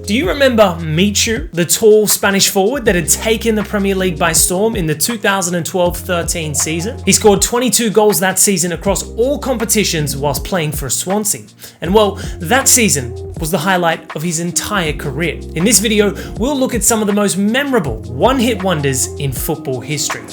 Do you remember Michu, the tall Spanish forward that had taken the Premier League by storm in the 2012-13 season? He scored 22 goals that season across all competitions whilst playing for Swansea. And well, that season was the highlight of his entire career. In this video, we'll look at some of the most memorable one-hit wonders in football history.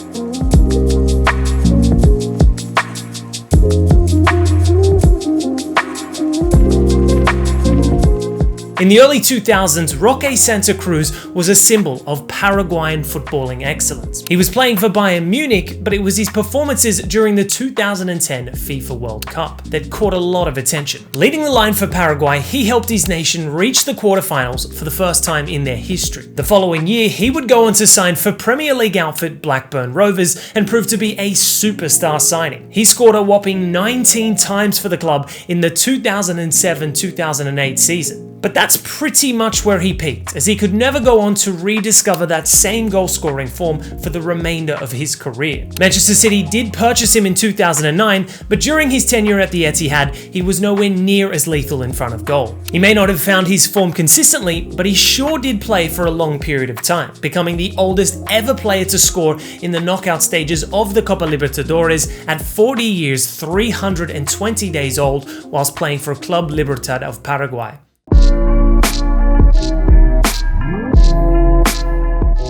In the early 2000s, Roque Santa Cruz was a symbol of Paraguayan footballing excellence. He was playing for Bayern Munich, but it was his performances during the 2010 FIFA World Cup that caught a lot of attention. Leading the line for Paraguay, he helped his nation reach the quarterfinals for the first time in their history. The following year, he would go on to sign for Premier League outfit Blackburn Rovers and prove to be a superstar signing. He scored a whopping 19 times for the club in the 2007-2008 season. But that's pretty much where he peaked, as he could never go on to rediscover that same goal-scoring form for the remainder of his career. Manchester City did purchase him in 2009, but during his tenure at the Etihad, he was nowhere near as lethal in front of goal. He may not have found his form consistently, but he sure did play for a long period of time, becoming the oldest ever player to score in the knockout stages of the Copa Libertadores at 40 years, 320 days old, whilst playing for Club Libertad of Paraguay.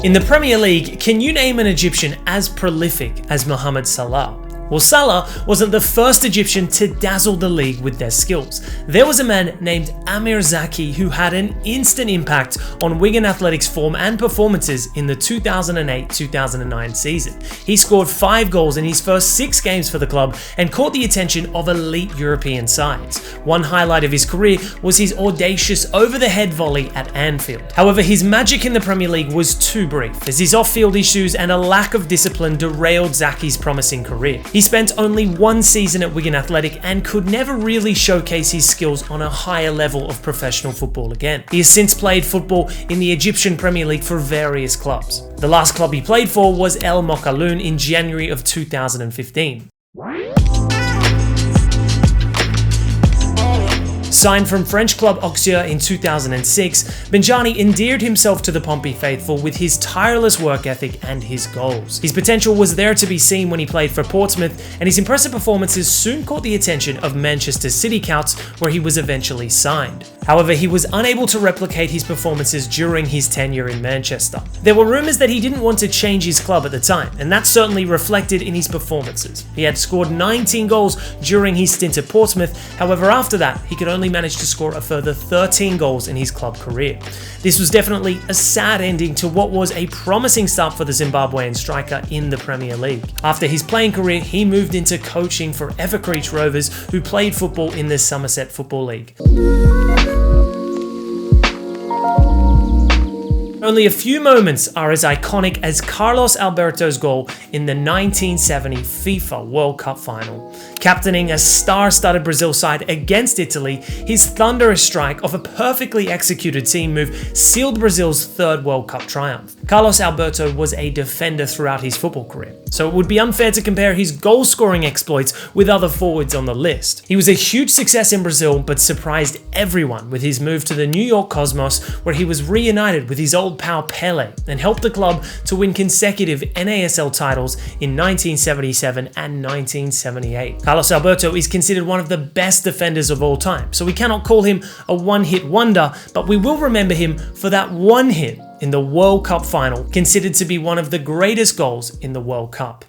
In the Premier League, can you name an Egyptian as prolific as Mohamed Salah? Well, Salah wasn't the first Egyptian to dazzle the league with their skills. There was a man named Amir Zaki who had an instant impact on Wigan Athletics' form and performances in the 2008-2009 season. He scored 5 goals in his first 6 games for the club and caught the attention of elite European sides. One highlight of his career was his audacious over-the-head volley at Anfield. However, his magic in the Premier League was too brief, as his off-field issues and a lack of discipline derailed Zaki's promising career. He spent only 1 season at Wigan Athletic and could never really showcase his skills on a higher level of professional football again. He has since played football in the Egyptian Premier League for various clubs. The last club he played for was El Mokaloon in January of 2015. Signed from French club Auxerre in 2006, Benjani endeared himself to the Pompey faithful with his tireless work ethic and his goals. His potential was there to be seen when he played for Portsmouth, and his impressive performances soon caught the attention of Manchester City Scouts, where he was eventually signed. However, he was unable to replicate his performances during his tenure in Manchester. There were rumours that he didn't want to change his club at the time, and that certainly reflected in his performances. He had scored 19 goals during his stint at Portsmouth, however after that he could only manage to score a further 13 goals in his club career. This was definitely a sad ending to what was a promising start for the Zimbabwean striker in the Premier League. After his playing career, he moved into coaching for Evercreech Rovers, who played football in the Somerset Football League. Only a few moments are as iconic as Carlos Alberto's goal in the 1970 FIFA World Cup final. Captaining a star-studded Brazil side against Italy, his thunderous strike of a perfectly executed team move sealed Brazil's 3rd World Cup triumph. Carlos Alberto was a defender throughout his football career, so it would be unfair to compare his goal-scoring exploits with other forwards on the list. He was a huge success in Brazil, but surprised everyone with his move to the New York Cosmos, where he was reunited with his old pal Pelé and helped the club to win consecutive NASL titles in 1977 and 1978. Carlos Alberto is considered one of the best defenders of all time, so we cannot call him a one-hit wonder, but we will remember him for that one hit in the World Cup final, considered to be one of the greatest goals in the World Cup.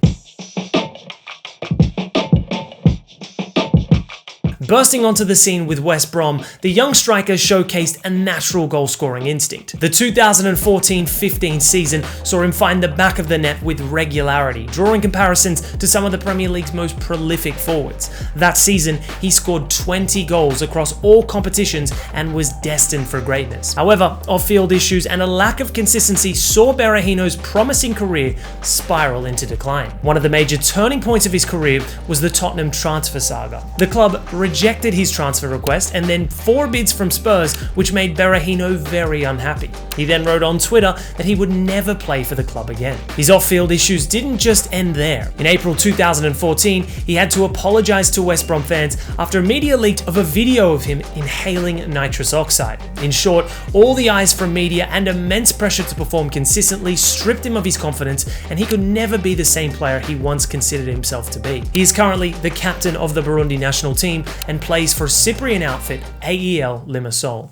Bursting onto the scene with West Brom, the young striker showcased a natural goal-scoring instinct. The 2014-15 season saw him find the back of the net with regularity, drawing comparisons to some of the Premier League's most prolific forwards. That season, he scored 20 goals across all competitions and was destined for greatness. However, off-field issues and a lack of consistency saw Berahino's promising career spiral into decline. One of the major turning points of his career was the Tottenham transfer saga. The club rejected rejected his transfer request and then 4 bids from Spurs, which made Berahino very unhappy. He then wrote on Twitter that he would never play for the club again. His off-field issues didn't just end there. In April 2014, he had to apologize to West Brom fans after media leaked of a video of him inhaling nitrous oxide. In short, all the eyes from media and immense pressure to perform consistently stripped him of his confidence, and he could never be the same player he once considered himself to be. He is currently the captain of the Burundi national team and plays for Cyprian outfit AEL Limassol.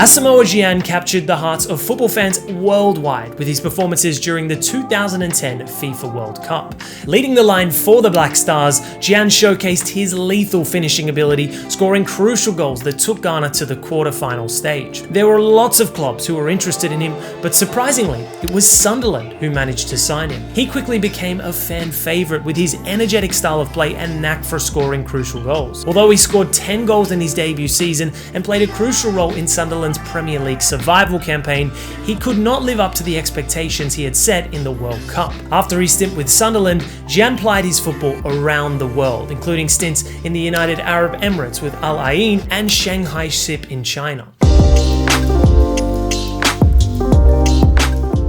Asamoah Gyan captured the hearts of football fans worldwide with his performances during the 2010 FIFA World Cup. Leading the line for the Black Stars, Gyan showcased his lethal finishing ability, scoring crucial goals that took Ghana to the quarter-final stage. There were lots of clubs who were interested in him, but surprisingly, it was Sunderland who managed to sign him. He quickly became a fan favourite with his energetic style of play and knack for scoring crucial goals. Although he scored 10 goals in his debut season and played a crucial role in Sunderland's Premier League survival campaign, he could not live up to the expectations he had set in the World Cup. After his stint with Sunderland, Gyan plied his football around the world, including stints in the United Arab Emirates with Al Ain and Shanghai SIP in China.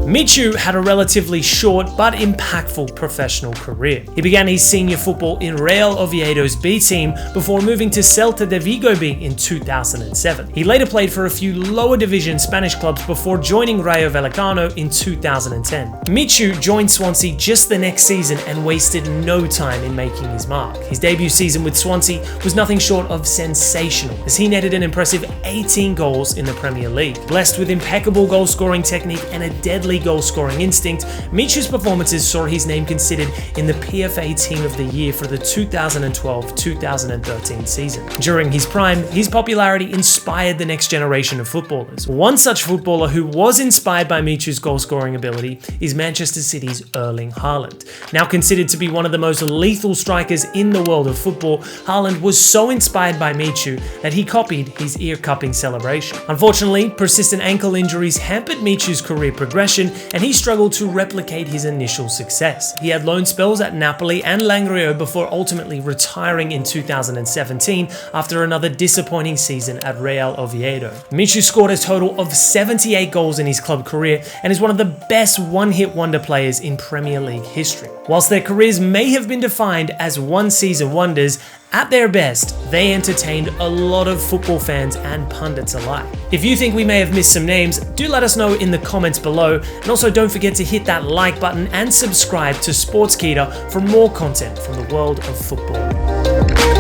Michu had a relatively short but impactful professional career. He began his senior football in Real Oviedo's B team before moving to Celta de Vigo B in 2007. He later played for a few lower division Spanish clubs before joining Rayo Vallecano in 2010. Michu joined Swansea just the next season and wasted no time in making his mark. His debut season with Swansea was nothing short of sensational, as he netted an impressive 18 goals in the Premier League. Blessed with impeccable goal-scoring technique and a deadly goal-scoring instinct, Michu's performances saw his name considered in the PFA Team of the Year for the 2012-2013 season. During his prime, his popularity inspired the next generation of footballers. One such footballer who was inspired by Michu's goal-scoring ability is Manchester City's Erling Haaland. Now considered to be one of the most lethal strikers in the world of football, Haaland was so inspired by Michu that he copied his ear-cupping celebration. Unfortunately, persistent ankle injuries hampered Michu's career progression, and he struggled to replicate his initial success. He had loan spells at Napoli and Langrio before ultimately retiring in 2017 after another disappointing season at Real Oviedo. Michu scored a total of 78 goals in his club career and is one of the best one-hit wonder players in Premier League history. Whilst their careers may have been defined as one-season wonders, at their best, they entertained a lot of football fans and pundits alike. If you think we may have missed some names, do let us know in the comments below, and also don't forget to hit that like button and subscribe to Sportskeeda for more content from the world of football.